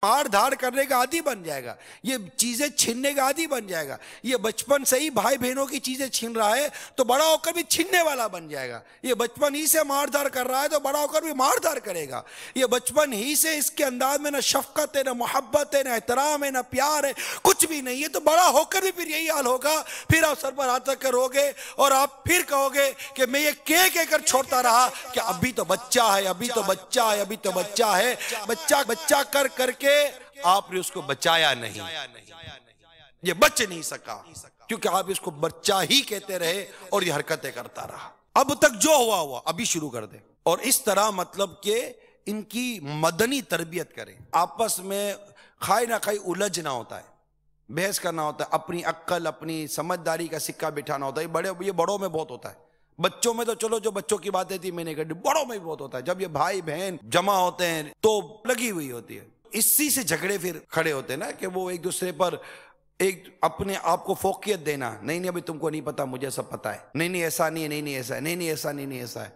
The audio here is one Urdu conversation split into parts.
مار دھاڑ کرنے کا عادی بن جائے گا، یہ چیزیں چھیننے کا عادی بن جائے گا، یہ بچپن سے ہی بھائی بہنوں کی چیزیں چھین رہا ہے تو بڑا ہو کر بھی چھیننے والا بن جائے گا، یہ بچپن ہی سے مار دھاڑ کر رہا ہے تو بڑا ہو کر بھی مار دھاڑ کرے گا، یہ بچپن ہی سے اس کے انداز میں نہ شفقت ہے، نہ محبت ہے، نہ احترام ہے، نہ پیار ہے، کچھ بھی نہیں ہے، تو بڑا ہو کر بھی پھر یہی حال ہوگا۔ پھر آپ سر پر ہاتھ رکھ کر روگے اور آپ پھر کہو گے کہ میں یہ کہہ کر چھوڑتا رہا کہ ابھی تو بچہ ہے، ابھی تو بچہ ہے، ابھی تو بچہ ہے، بچہ کر کے آپ نے اس کو بچایا نہیں، یہ بچ نہیں سکا کیونکہ آپ اس کو بچہ ہی کہتے رہے اور یہ حرکتیں کرتا رہا۔ اب تک جو ہوا ابھی شروع کر دیں، اور اس طرح مطلب کہ ان کی مدنی تربیت کریں، آپس میں کھائی نہ کھائی الجھنا ہوتا ہے، بحث کرنا ہوتا ہے، اپنی عقل اپنی سمجھداری کا سکہ بٹھانا ہوتا ہے، یہ بڑوں میں بہت ہوتا ہے، بچوں میں تو چلو جو بچوں کی باتیں تھی میں نے کہی، بڑوں میں بھی بہت ہوتا ہے، جب یہ بھائی بہن جمع ہوتے ہیں تو لگی ہوئی ہوتی ہے، اسی سے جھگڑے پھر کھڑے ہوتے ہیں نا کہ وہ ایک دوسرے پر ایک اپنے آپ کو فوقیت دینا، نہیں ابھی تم کو نہیں پتا مجھے سب پتا ہے، نہیں ایسا نہیں ہے، نہیں ایسا ہے، نہیں ایسا نہیں ایسا ہے،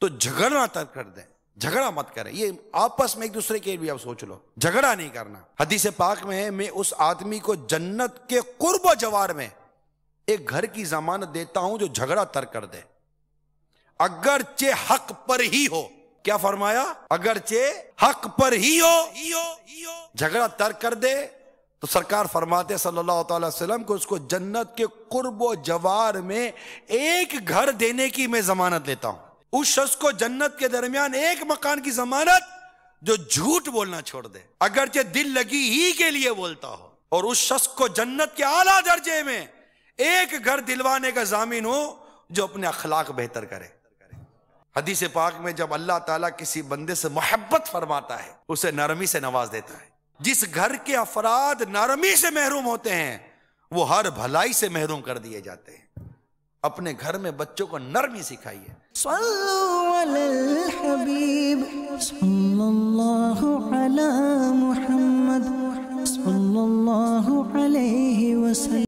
تو جھگڑنا ترک کر دیں، جھگڑا مت کریں، یہ آپس میں ایک دوسرے کے بھی آپ سوچ لو، جھگڑا نہیں کرنا۔ حدیث پاک میں ہے میں اس آدمی کو جنت کے قرب و جوار میں ایک گھر کی ضمانت دیتا ہوں جو جھگڑا ترک کر دے، اگرچہ حق پر ہی ہو۔ کیا فرمایا؟ اگرچہ حق پر ہی ہو، جھگڑا ترک کر دے تو سرکار فرماتے صلی اللہ تعالی وسلم کو اس کو جنت کے قرب و جوار میں ایک گھر دینے کی میں ضمانت لیتا ہوں۔ اس شخص کو جنت کے درمیان ایک مکان کی ضمانت جو جھوٹ بولنا چھوڑ دے، اگرچہ دل لگی ہی کے لیے بولتا ہو، اور اس شخص کو جنت کے اعلیٰ درجے میں ایک گھر دلوانے کا ضامن ہو جو اپنے اخلاق بہتر کرے۔ حدیث پاک میں جب اللہ تعالیٰ کسی بندے سے محبت فرماتا ہے اسے نرمی سے نواز دیتا ہے۔ جس گھر کے افراد نرمی سے محروم ہوتے ہیں وہ ہر بھلائی سے محروم کر دیے جاتے ہیں۔ اپنے گھر میں بچوں کو نرمی سکھائیے۔ صلو علی الحبیب صلی اللہ علی